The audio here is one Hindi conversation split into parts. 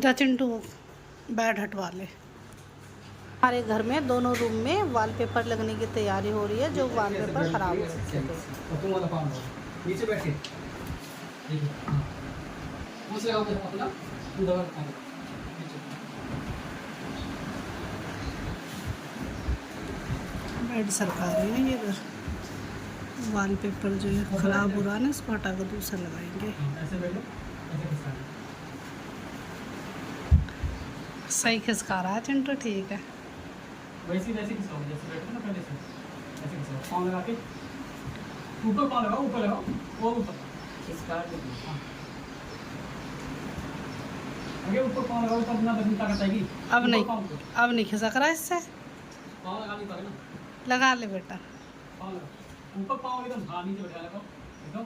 जा चिंटू बेड हटवा ले। हमारे घर में दोनों रूम में वॉलपेपर लगने की तैयारी हो रही है, जो वॉलपेपर खराब हो रहे थे। नीचे बैठे बेड सरका रहे हैं ये घर। वॉलपेपर जो है खराब हो रहा है ना, इसको हटा कर दूसरा लगाएंगे। सही खिसका रहा है चिंटू, ठीक है। वैसे खिसकाओ जैसे बैठे ना पहले से, ऐसे खिसकाओ, पाँव लगा के ऊपर, पाँव लगाओ, ऊपर लगाओ, और ऊपर खिसका दो। आगे ऊपर पाँव लगाओ तब ना बदन ताकत आएगी। अब नहीं खिसक रहा इससे। पाँव लगा नहीं पाएगा ना, लगा ले बेटा। पाँव लगा, ऊपर पाँव एकदम, हाँ नीचे बैठा लगाओ, देखो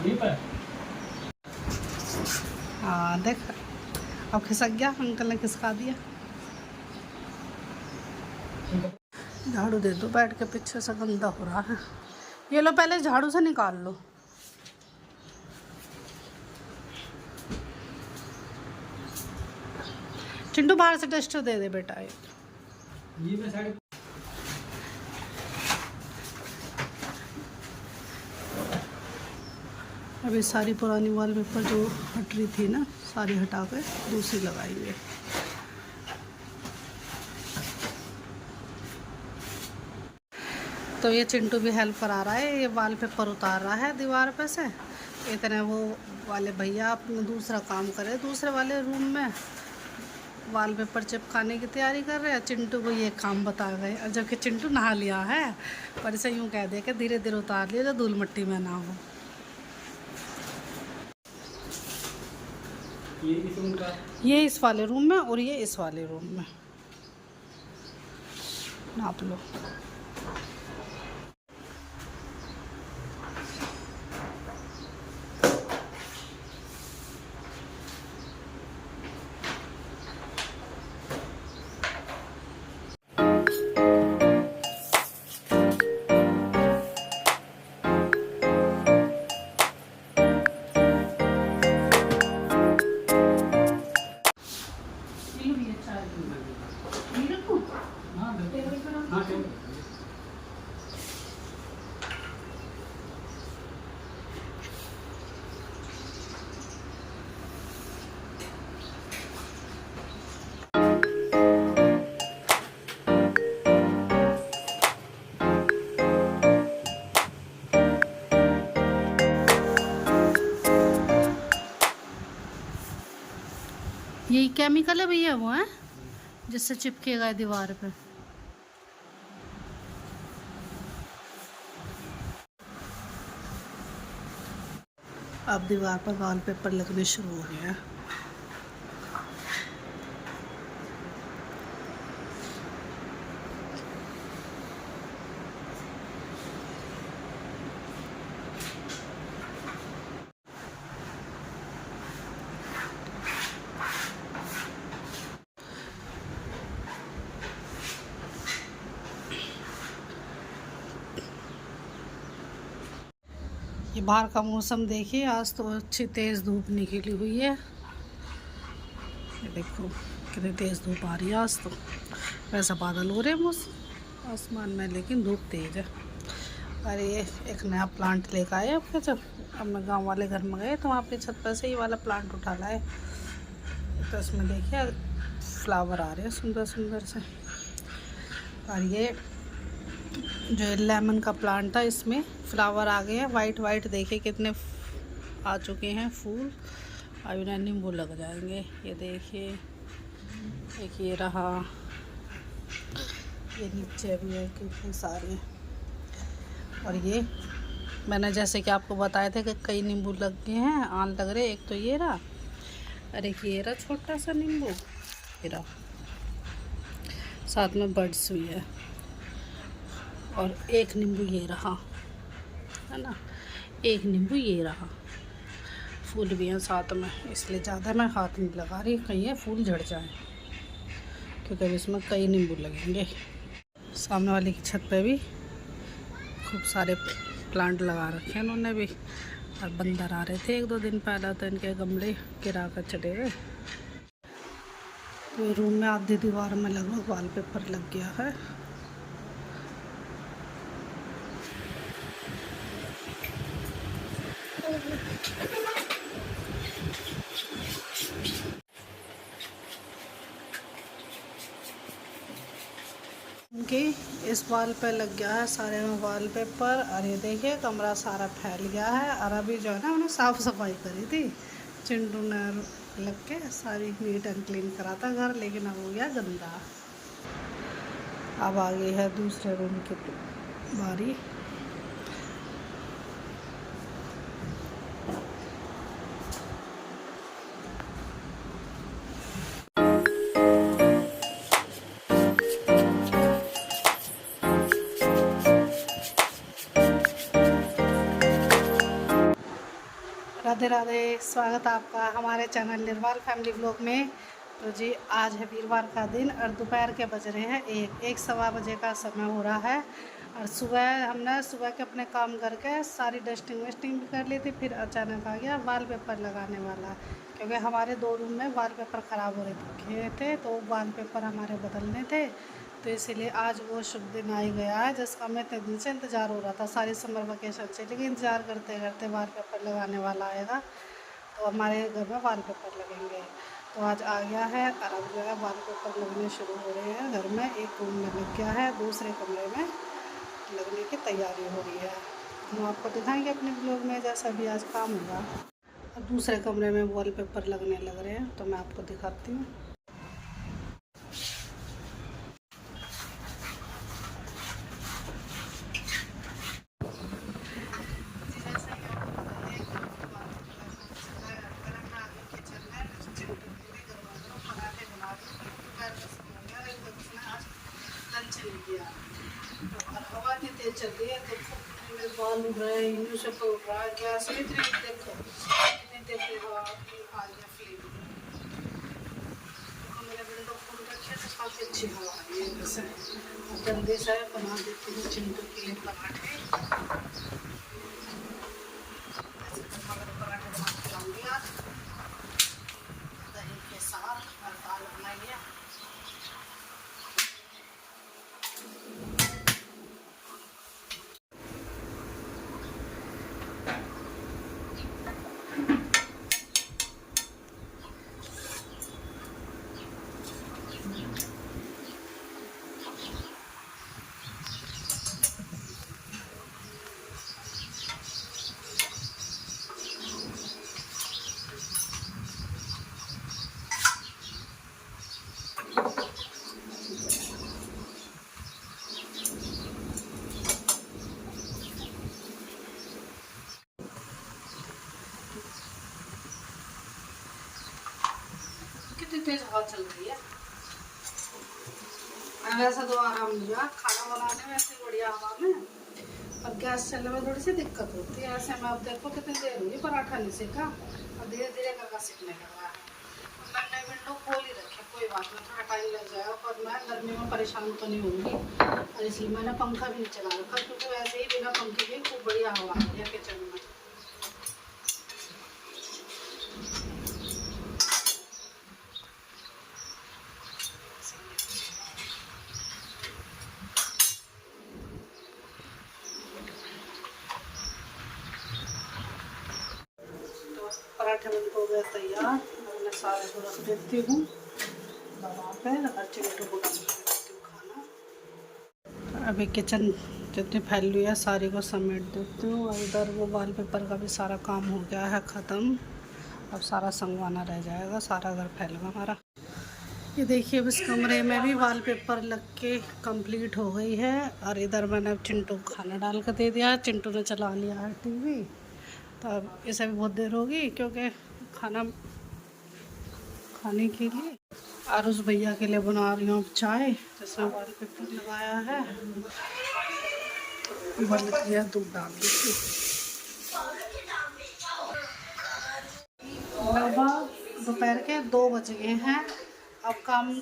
यहीं पर। हाँ देख, अब खिसक गया, अंकल ने खिसका दिया। झाड़ू दे दो, बैठ के पीछे से गंदा हो रहा है। ये लो, पहले झाड़ू से निकाल लो। चिंटू बाहर से डस्टर दे दे बेटा एक। ये मैं साइड अभी सारी पुरानी वॉलपेपर जो हट रही थी ना, सारी हटा कर दूसरी लगाएंगे। तो ये चिंटू भी हेल्प करा रहा है, ये वॉलपेपर उतार रहा है दीवार पे से। इतने वो वाले भैया अपना दूसरा काम करे, दूसरे वाले रूम में वॉलपेपर चिपकाने की तैयारी कर रहे हैं। चिंटू को ये काम बता गए, और जबकि चिंटू नहा लिया है, पर इसे यूँ कह दे कि धीरे धीरे उतार लिया, जो धूल मिट्टी में ना हो। ये इस वाले रूम में और ये इस वाले रूम में। नाप लो। यही केमिकल है भैया वो है, जिससे चिपकेगा दीवार पे। अब दीवार पर वॉलपेपर लगने शुरू हो गया है। ये बाहर का मौसम देखिए, आज तो अच्छी तेज़ धूप निकली हुई है। ये देखो कितनी तेज़ धूप आ रही है आज तो। वैसा बादल हो रहे हैं मौसम आसमान में, लेकिन धूप तेज़ है। अरे ये एक नया प्लांट लेकर आए आपके, जब अब मैं गांव वाले घर में गए तो वहाँ पे छत पर से ही वाला प्लांट उठा लाए। तो इसमें देखिए फ्लावर आ रहे हैं सुंदर सुंदर से। और ये जो लेमन का प्लांट था, इसमें फ्लावर आ गए हैं वाइट वाइट, देखिए कितने आ चुके हैं फूल। अभी ना नींबू लग जाएंगे। ये देखिए, एक ये रहा, ये नीचे भी है कितने सारे। और ये मैंने जैसे कि आपको बताए थे कि कई नींबू लग गए हैं, आन लग रहे। एक तो ये रहा, और एक ये रहा छोटा सा नींबू, ये रहा, साथ में बड्स भी है। और एक नींबू ये रहा, है ना, एक नींबू ये रहा, फूल भी हैं साथ में। इसलिए ज़्यादा मैं हाथ नहीं लगा रही, कहीं ये फूल झड़ जाए, क्योंकि अब इसमें कई नींबू लगेंगे। सामने वाली की छत पे भी खूब सारे प्लांट लगा रखे हैं उन्होंने भी। और बंदर आ रहे थे 1-2 दिन पहले, तो इनके गमले गिरा कर चले गए। तो रूम में आधी दीवार में लगभग वॉलपेपर लग गया है। उनकी इस वॉल पे लग गया है सारे में वॉलपेपर। और ये देखिए कमरा सारा फैल गया है। और अभी जो है ना उन्हें साफ़ सफाई करी थी चिंटू ने, लग के सारी नीट एंड क्लीन करा था घर, लेकिन अब हो गया गंदा। अब आ गई है दूसरे रूम की बारी। राधे राधे, स्वागत है आपका हमारे चैनल निर्वाल फैमिली ब्लॉग में। तो जी आज है वीरवार का दिन और दोपहर के बज रहे हैं 1-1:15 बजे का समय हो रहा है। और हमने सुबह के अपने काम करके सारी डस्टिंग वस्टिंग भी कर ली थी। फिर अचानक आ गया वॉलपेपर लगाने वाला, क्योंकि हमारे 2 रूम में वॉलपेपर ख़राब हो रहे थे, तो वॉलपेपर हमारे बदलने थे। तो इसीलिए आज वो शुभ दिन आ ही गया है, जिसका हमें इतने दिन से इंतज़ार हो रहा था, सारी समर वेकेशन से। लेकिन इंतज़ार करते करते वॉलपेपर लगाने वाला आएगा तो हमारे घर में वॉलपेपर लगेंगे। तो आज आ गया है और अब जो है वॉलपेपर लगने शुरू हो रहे हैं घर में। एक रूम में लग गया है, दूसरे कमरे में लगने की तैयारी हो रही है। हम आपको दिखाएंगे अपने ब्लॉग में जैसा भी आज काम होगा। अब दूसरे कमरे में वॉलपेपर लगने लग रहे हैं, तो मैं आपको दिखाती हूँ। और हवा इतनी तेज चल रही है, देखो मेरे बाल उड़ रहे हैं, यूँ से उड़ रहा है गैस में इतनी, देखो इतनी तेज हवा आ गया फ्लेम। देखो मेरे विंडो खोल रखे तो काफ़ी अच्छी हवा आ रही है वैसे। और जल्दी से बना देती हूँ चिंटू के लिए पराठे। ऐसे पराठे बना के खिलाऊंगी आज दही के साथ, और दाल बनाइए। कितनी तेज हवा चल रही है। वैसा तो आराम मिला खाना बनाने में, ऐसी बढ़िया हवा में। अब गैस चलने में थोड़ी सी दिक्कत होती है। ऐसे में अब देखो कितनी देर हुई पराठा नहीं सेका, और धीरे धीरे करके सीखने लग रहा है। मैंने विंडो खोल ही रखे, कोई बात नहीं, थोड़ा टाइम लग जाएगा, पर मैं गर्मी में परेशान तो नहीं होंगी। और इसलिए मैंने पंखा भी नहीं चला रखा, क्योंकि वैसे ही बिना पंखे के खूब बढ़िया हवा आ रही है किचन में। पराठे बन हो गए तैयार। मैं सारे को रख देती हूँ दवा पे, और चिंटू को देती हूँ खाना। अभी किचन जितनी फैली हुई है सारी को समेट देती हूँ। और इधर वो वॉलपेपर का भी सारा काम हो गया है ख़त्म। अब सारा संगवाना रह जाएगा, सारा घर फैल गया हमारा। ये देखिए इस कमरे में भी वॉलपेपर लग के कंप्लीट हो गई है। और इधर मैंने चिंटू को खाना डाल कर दे दिया। चिंटू ने चला लिया है टीवी, तो अब इसे भी बहुत देर होगी, क्योंकि खाना खाने के लिए। और उस भैया के लिए बना रही हूँ चाय, जिसमें वॉलपेपर लगाया है। बंद किया, दूध डाल दी। लगभग दोपहर के 2 बज गए हैं। अब काम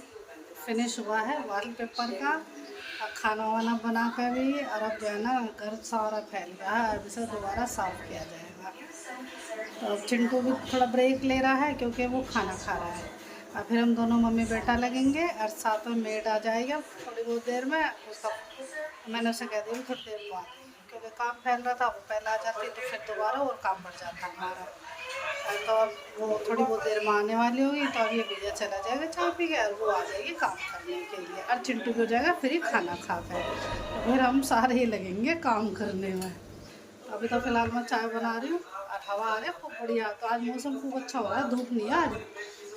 फिनिश हुआ है वॉलपेपर का। अब खाना वाना बना कर भी, और अब जो है ना घर सारा फैल गया है, अब इसे दोबारा साफ किया जाएगा। तो अब चिंटू भी थोड़ा ब्रेक ले रहा है क्योंकि वो खाना खा रहा है। और फिर हम दोनों मम्मी बेटा लगेंगे और साथ में मेड आ जाएगा थोड़ी बहुत देर में। उसका मैंने उसे कह दिया थोड़ी देर में आ जाएगी, क्योंकि काम फैल रहा था, वो पहले आ जाती तो फिर दोबारा और काम बढ़ जाता हमारा। तो अब वो थोड़ी बहुत देर में आने वाली होगी, तो अब ये भैया चला जाएगा चाय पी के और वो आ जाएगी काम करने के लिए, और चिंटू भी हो जाएगा फिर खाना खा कर। तो फिर हम सारे ही लगेंगे काम करने में। अभी तो फिलहाल मैं चाय बना रही हूँ और हवा आ रही है खूब बढ़िया। तो आज मौसम खूब अच्छा हो रहा है, धूप नहीं है आज।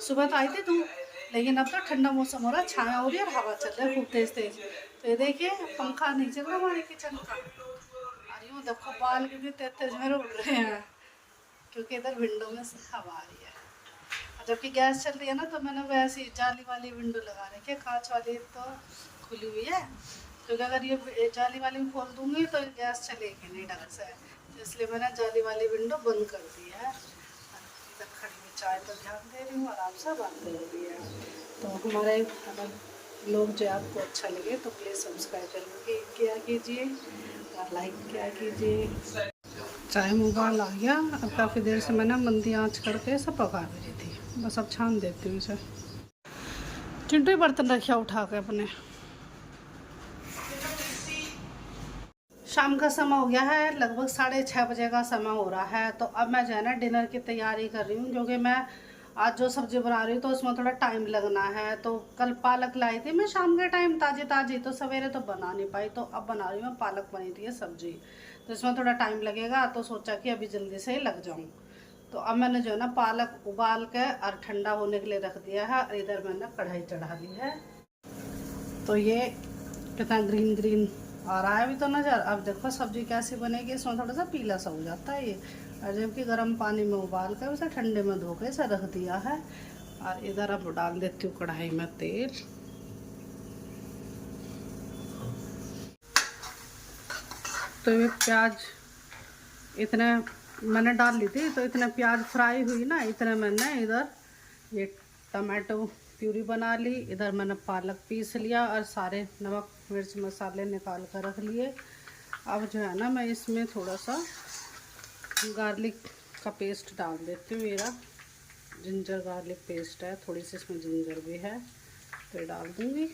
सुबह तो आई थी धूप, लेकिन अब तो ठंडा मौसम हो रहा है, छाया हो रही है और हवा चल रही है खूब तेज तेज। तो ये देखिए पंखा नहीं चल रहा हमारे किचन का, और यूँ देखो बाल कितने तेज तेज मेरे उड़ रहे हैं, क्योंकि इधर विंडो में से हवा आ रही है। और जबकि गैस चल रही है ना, तो मैंने वैसी जाली वाली विंडो लगा रखी है, कांच वाली तो खुली हुई है, क्योंकि अगर ये जाली वाली खोल दूंगी तो गैस चलेगी नहीं ढंग से, तो इसलिए मैंने जाली वाली विंडो बंद कर दी है। इधर खड़ी हुई चाय पर ध्यान दे रही हूँ, आराम से बात हो रही है। तो हमारे अगर लोग जो आपको अच्छा लगे तो प्लीज़ सब्सक्राइब जरूर किया कीजिए और लाइक किया कीजिए। चाय में उबाल आ गया, अब काफ़ी देर से मैंने मंदी आंच करके सब पका भी रही थी, बस अब छान देती हूँ इसे। चिंटू ही बर्तन रखिया उठा के अपने। शाम का समय हो गया है, लगभग 6:30 बजे का समय हो रहा है। तो अब मैं जो है ना डिनर की तैयारी कर रही हूँ, क्योंकि मैं आज जो सब्ज़ी बना रही हूँ तो उसमें थोड़ा टाइम लगना है। तो कल पालक लाई थी मैं शाम के टाइम ताज़ी ताज़ी, तो सवेरे तो बना नहीं पाई, तो अब बना रही हूँ मैं पालक पनीर की सब्ज़ी। तो इसमें थोड़ा टाइम लगेगा, तो सोचा कि अभी जल्दी से ही लग जाऊँ। तो अब मैंने जो है ना पालक उबाल के और ठंडा होने के लिए रख दिया है, और इधर मैंने कढ़ाई चढ़ा दी है। तो ये कितना ग्रीन ग्रीन आ रहा है अभी तो नज़र। अब देखो सब्ज़ी कैसी बनेगी, इसमें थोड़ा सा पीला सा हो जाता है ये। और जबकि गर्म पानी में उबाल कर उसे ठंडे में धो के इसे रख दिया है। और इधर अब डाल देती हूँ कढ़ाई में तेल। तो ये प्याज इतने मैंने डाल ली थी, तो इतने प्याज फ्राई हुई ना, इतने मैंने इधर ये टमाटो प्यूरी बना ली। इधर मैंने पालक पीस लिया और सारे नमक मिर्च मसाले निकाल कर रख लिए। अब जो है ना मैं इसमें थोड़ा सा गार्लिक का पेस्ट डाल देती हूँ। मेरा जिंजर गार्लिक पेस्ट है, थोड़ी सी इसमें जिंजर भी है, तो ये डाल दूँगी।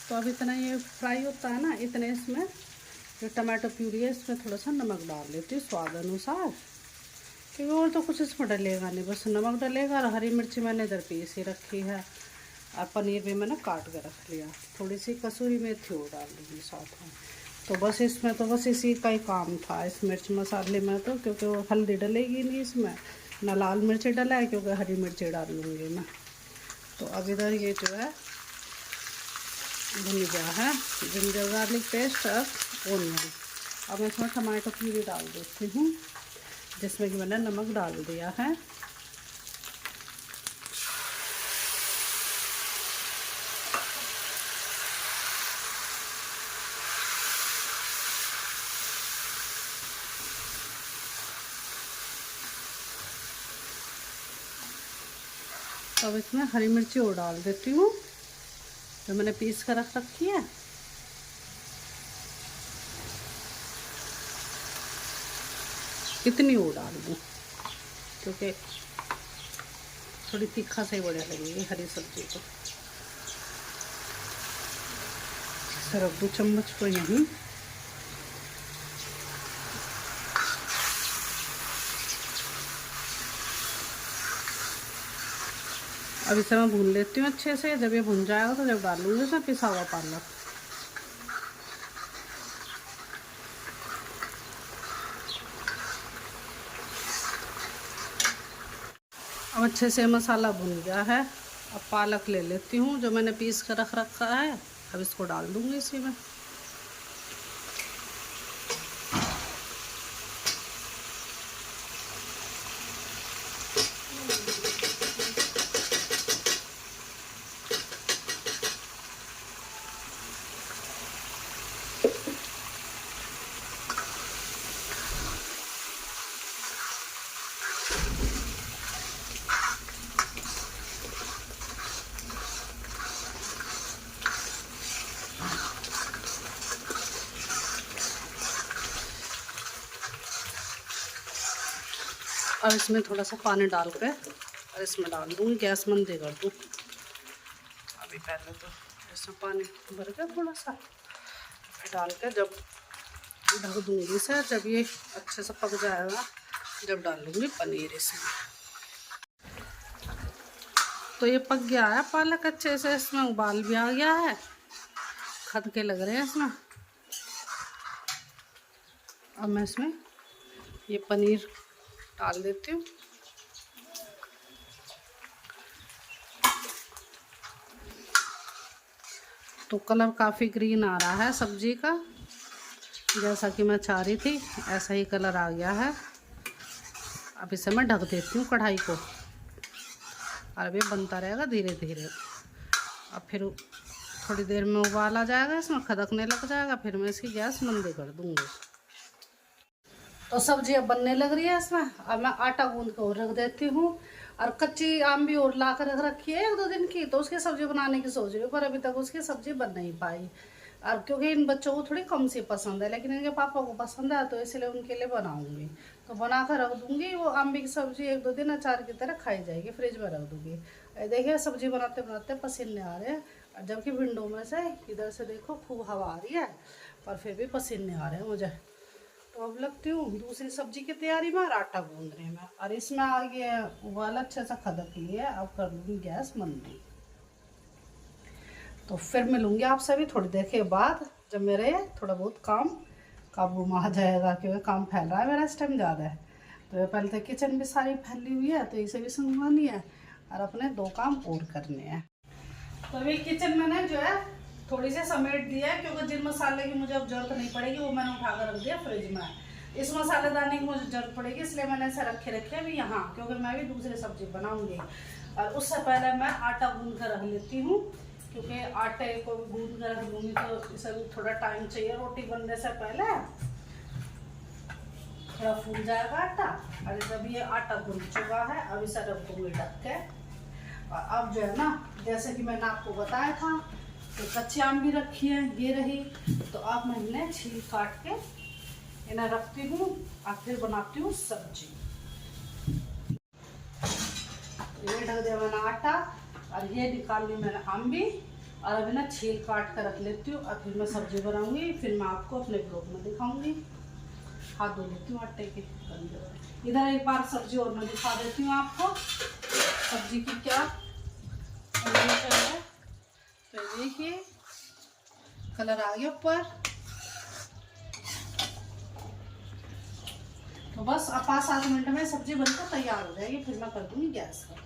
तो अब इतना ये फ्राई होता है ना, इतने इसमें जो टमाटो प्यूरी है इसमें थोड़ा सा नमक डाल लेती हूँ स्वाद अनुसार, क्योंकि और तो कुछ इसमें डलेगा नहीं, बस नमक डलेगा। और हरी मिर्ची मैंने इधर पीस ही रखी है, और पनीर भी मैंने काट के रख लिया। थोड़ी सी कसूरी मेथी और डाल दूँगी साथ में। तो बस इसमें तो बस इसी का ही काम था इस मिर्च मसाले में, तो क्योंकि वो हल्दी डलेगी नहीं इसमें, ना लाल मिर्ची डला है, क्योंकि हरी मिर्ची डाल लूँगी मैं। तो अब इधर ये जो है भुन गया है जिंजर गार्लिक पेस्ट और ओनियन। अब मैं इसमें टमाटो प्यूरी डाल देती हूँ, जिसमें कि मैंने नमक डाल दिया है। तो अब इसमें हरी मिर्ची और डाल देती हूँ जो मैंने पीस कर रख रखी है। इतनी और डाल दूँ क्योंकि थोड़ी तीखा से ही बढ़िया लगेगी हरी सब्जी को। रख दूँ चम्मच को यहीं। अब इसे मैं भून लेती हूँ अच्छे से। जब ये भुन जाएगा तो जब डालूंगी इसमें पिसा हुआ पालक। अब अच्छे से मसाला भुन गया है। अब पालक ले लेती हूँ जो मैंने पीस कर रख रखा है। अब इसको डाल दूँगी इसी में। और इसमें थोड़ा सा पानी डाल के और इसमें डाल दूँगी, गैस मंदी कर दूँ। अभी पहले तो इसमें पानी भर के थोड़ा सा डाल के जब ढक दूँगी इसे, जब ये अच्छे से पक जाएगा जब डालूँगी पनीर इसमें। तो ये पक गया है पालक अच्छे से, इसमें उबाल भी आ गया है, खदके लग रहे हैं इसमें। अब मैं इसमें ये पनीर डाल देती हूँ। तो कलर काफ़ी ग्रीन आ रहा है सब्जी का, जैसा कि मैं चाह रही थी ऐसा ही कलर आ गया है। अब इसे मैं ढक देती हूँ कढ़ाई को, और अब ये बनता रहेगा धीरे धीरे। अब फिर थोड़ी देर में उबाल आ जाएगा, इसमें खदकने लग जाएगा, फिर मैं इसकी गैस मंदी कर दूँगी। तो सब्जी अब बनने लग रही है इसमें। अब मैं आटा गूंद के और रख देती हूँ, और कच्ची आम भी और ला कर रख रखी है 1-2 दिन की, तो उसकी सब्ज़ी बनाने की सोच रही हूँ, पर अभी तक उसकी सब्ज़ी बन नहीं पाई। और क्योंकि इन बच्चों को थोड़ी कम सी पसंद है, लेकिन इनके पापा को पसंद है, तो इसलिए उनके लिए बनाऊँगी। तो बना कर रख दूँगी। वो आम की सब्ज़ी 1-2 दिन अचार की तरह खाई जाएगी, फ्रिज में रख दूँगी। देखिए सब्ज़ी बनाते बनाते पसीने आ रहे हैं, जबकि विंडो में से इधर से देखो खूब हवा आ रही है, पर फिर भी पसीने आ रहे हैं मुझे। तो अब लगती हूँ दूसरी सब्जी की तैयारी में और आटा गूंदने में, और इसमें आ गया उबाल अच्छे से खदक लिए। अब कर लूँगी गैस मंदी। तो फिर मिलूँगी आपसे भी थोड़ी देर के बाद, जब मेरे थोड़ा बहुत काम काबू में आ जाएगा, क्योंकि काम फैल रहा है मेरा इस टाइम ज़्यादा है। तो पहले तो किचन भी सारी फैली हुई है, तो इसे भी संभालनी है, और अपने 2 काम और करने हैं। तो अभी किचन मैंने जो है थोड़ी सी समेट दी है, क्योंकि जिन मसाले की मुझे अब जरूरत नहीं पड़ेगी वो मैंने उठा कर रख दिया फ्रिज में। इस मसालेदानी की मुझे जरूरत पड़ेगी, इसलिए मैंने इसे रखे अभी यहाँ, क्योंकि मैं भी दूसरी सब्जी बनाऊंगी। और उससे पहले मैं आटा गूंद कर रख लेती हूँ, क्योंकि आटे को गूंद कर रख लूँगी तो इसे भी थोड़ा टाइम चाहिए रोटी बनने से पहले, थोड़ा फूल जाएगा आटा। और जब ये आटा गूंद चुका है, अब इसे रख दूँगी ढक के। और अब जो है ना, जैसे कि मैंने आपको बताया था, तो कच्ची आम भी रखी है, ये रही, तो अब मैं इन्हें छील काट के इन्हें रखती हूँ, और फिर बनाती हूँ सब्जी। ये ढक दिया मैंने आटा, और ये निकाल ली मैंने आम भी, और अब इन्हें छील काट कर रख लेती हूँ, और फिर मैं सब्जी बनाऊंगी। फिर मैं आपको अपने ब्लॉग में दिखाऊंगी। हाथ धो लेती हूँ आटे के। इधर एक बार सब्जी और मैं दिखा देती हूँ आपको, सब्जी की क्या है। तो देखिए कलर आ गया ऊपर। तो बस अब 5-7 मिनट में सब्जी बनकर तैयार हो जाएगी, फिर मैं कर दूंगी गैस पर।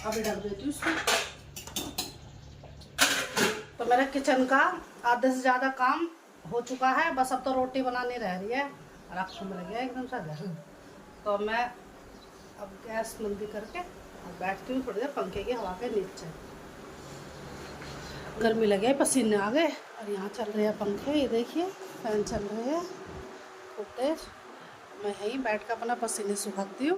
अभी ढक देती हूँ उसको। तो मेरा किचन का आधे से ज़्यादा काम हो चुका है, बस अब तो रोटी बनानी रह रही है, और आपको मिल गया एकदम सा घर। तो मैं अब गैस मंदी करके अब बैठती हूँ थोड़ी देर पंखे की हवा के नीचे। गर्मी लगे, पसीने आ गए, और यहाँ चल रहे हैं पंखे, ये देखिए फैन चल रहे हैं खूब तेज। मैं यहीं बैठ कर अपना पसीने सुखाती हूँ।